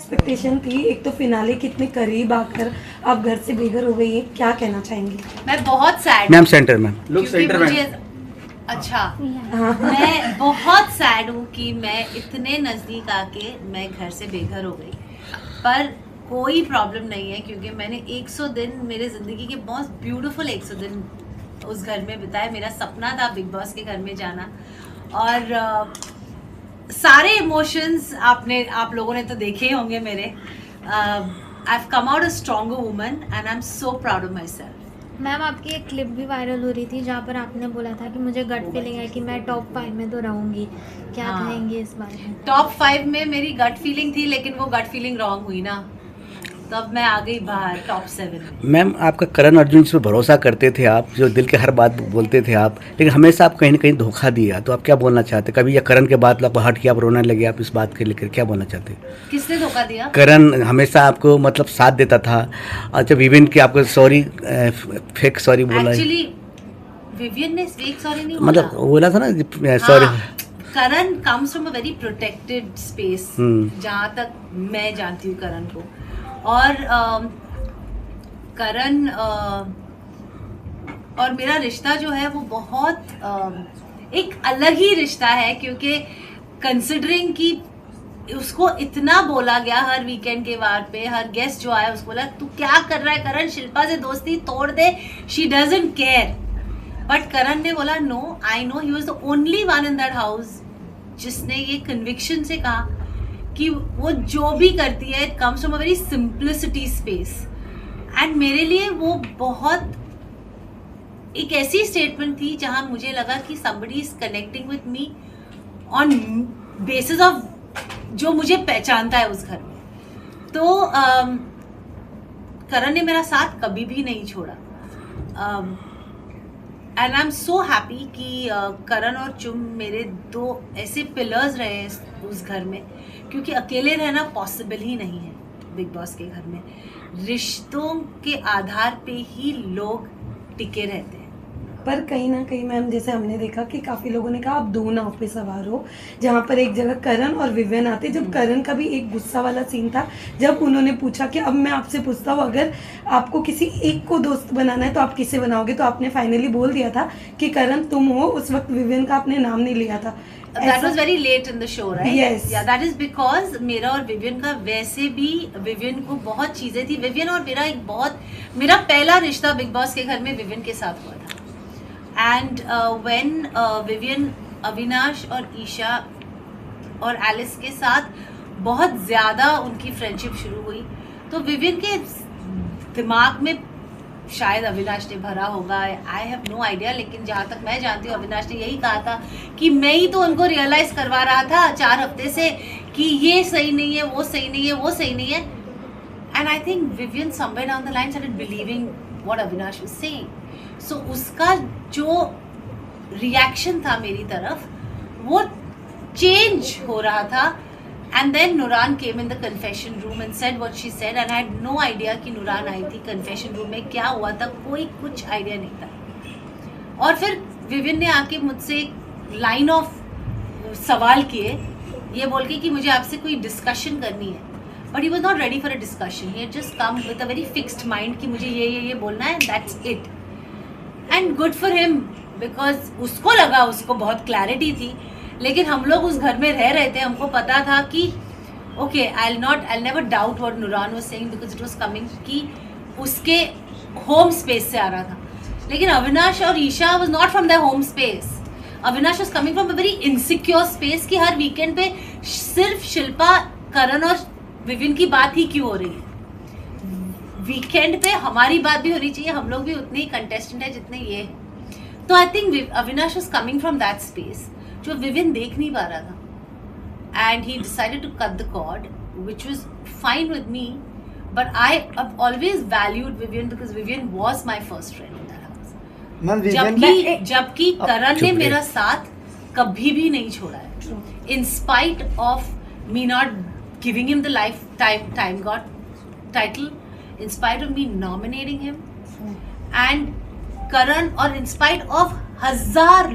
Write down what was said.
Expectation थी, एक तो फिनाले कितने करीब आकर आप घर से बेघर हो गई है, क्या कहना चाहेंगी? मैं बहुत sad ma'am centre ma'am look centre में अच्छा हाँ। मैं बहुत सैड हूँ कि मैं इतने नज़दीक आके मैं घर से बेघर हो गई, पर कोई प्रॉब्लम नहीं है क्योंकि मैंने 100 दिन मेरे ज़िंदगी के बहुत ब्यूटीफुल 100 दिन उस घर में बिताए। मेरा सपना था बिग बॉस के घर में जाना और सारे इमोशंस आप लोगों ने तो देखे ही होंगे मेरे। I have come out a stronger woman and I am so proud of my self. Ma'am आपकी एक क्लिप भी वायरल हो रही थी जहाँ पर आपने बोला था कि मुझे गट फीलिंग है कि मैं टॉप 5 में तो रहूँगी, क्या हाँ। कहेंगे इस बारे में? टॉप 5 में मेरी गट फीलिंग थी, लेकिन वो गट फीलिंग रॉन्ग हुई ना, तब मैं आ गई बाहर टॉप 7 में। मैम आपका करण अर्जुन जिस पर भरोसा करते थे आप, जो दिल के हर बात बोलते थे आप, लेकिन हमेशा आप कहीं ना कहीं धोखा दिया, तो आप क्या बोलना चाहते? कभी या करण के बाद आप हट के आप रोने लगे, आप इस बात के लेकर क्या बोलना चाहते? किसने धोखा दिया? करण हमेशा आपको मतलब साथ देता था, और जब विविन की आपको सॉरी फेक सॉरी बोला, एक्चुअली विवियन ने फेक सॉरी नहीं मतलब बोला। बोला था ना sorry. Karan comes from a very protected space, जहाँ तक मैं जानती हूँ करण को। और करण और मेरा रिश्ता जो है वो बहुत एक अलग ही रिश्ता है, क्योंकि कंसिडरिंग कि उसको इतना बोला गया हर वीकेंड के वार पे, हर गेस्ट जो आया उसको बोला तू क्या कर रहा है करण, शिल्पा से दोस्ती तोड़ दे, she doesn't care. But Karan ने बोला no, I know, he was the only one in that house जिसने ये कन्विक्शन से कहा कि वो जो भी करती है it comes from a very simplicity space. And मेरे लिए वो बहुत एक ऐसी स्टेटमेंट थी जहां मुझे लगा कि somebody is connecting with me on basis of जो मुझे पहचानता है उस घर में। तो करण ने मेरा साथ कभी भी नहीं छोड़ा and I am so happy कि करण और चुम मेरे दो ऐसे पिलर्स रहे उस घर में, क्योंकि अकेले रहना पॉसिबल ही नहीं है बिग बॉस के घर में। रिश्तों के आधार पे ही लोग टिके रहते हैं। पर कहीं ना कहीं मैम, जैसे हमने देखा कि काफ़ी लोगों ने कहा आप दो नाव पे सवार हो, जहाँ पर एक जगह करण और विवियन आते। जब करण का भी एक गुस्सा वाला सीन था, जब उन्होंने पूछा कि अब मैं आपसे पूछता हूँ अगर आपको किसी एक को दोस्त बनाना है तो आप किसे बनाओगे, तो आपने फाइनली बोल दिया था कि करण तुम हो। उस वक्त विवियन का आपने नाम नहीं लिया था। That was very late in the show, right? Yes. Yeah, that is because मेरा और विवियन का वैसे भी विवियन को बहुत चीज़ें थी। विवियन और मेरा पहला रिश्ता बिग बॉस के घर में विवियन के साथ हुआ था। एंड व्हेन विवियन अविनाश और ईशा और एलिस के साथ बहुत ज़्यादा उनकी फ्रेंडशिप शुरू हुई, तो विवियन के दिमाग में शायद अविनाश ने भरा होगा, आई हैव नो आइडिया, लेकिन जहाँ तक मैं जानती हूँ अविनाश ने यही कहा था कि मैं ही तो उनको रियलाइज़ करवा रहा था 4 हफ्ते से कि ये सही नहीं है, वो सही नहीं है, वो सही नहीं है। And I think Vivian somewhere down the line started believing what Avinash was saying. So उसका जो रिएक्शन था मेरी तरफ वो चेंज हो रहा था। And then Nuran came in the confession room and said what she said, and I had no idea कि Nuran आई थी confession room में, क्या हुआ था कोई कुछ आइडिया नहीं था। और फिर विवियन ने आके मुझसे एक लाइन ऑफ सवाल किए, ये बोल के कि मुझे आपसे कोई डिस्कशन करनी है, but he was not ready for a discussion, he had just come with a very fixed mind कि मुझे ये बोलना है, that's it. And good for him, because उसको लगा उसको बहुत क्लैरिटी थी, लेकिन हम लोग उस घर में रह रहे थे, हमको पता था कि okay I never doubt what Nooran was saying because it was coming कि उसके होम स्पेस से आ रहा था। लेकिन अविनाश और Isha was not from their home space, Avinash was coming from a very insecure space कि हर वीकेंड पे सिर्फ शिल्पा, करण और विवियन की बात ही क्यों हो रही है, वीकेंड पे हमारी बात भी होनी चाहिए, हम लोग भी उतने ही कंटेस्टेंट है जितने ये है। तो I think Avinash was coming from that space जो विवियन देख नहीं पा रहा था, and he decided to cut the cord which was fine with me, but I have always valued Vivian because Vivian was my first friend in that house. जबकि करण ने मेरा साथ कभी भी नहीं छोड़ा है, in spite of me not giving him the lifetime god title, in spite of me nominating him, and Karan, और इन स्पाइट ऑफ 1000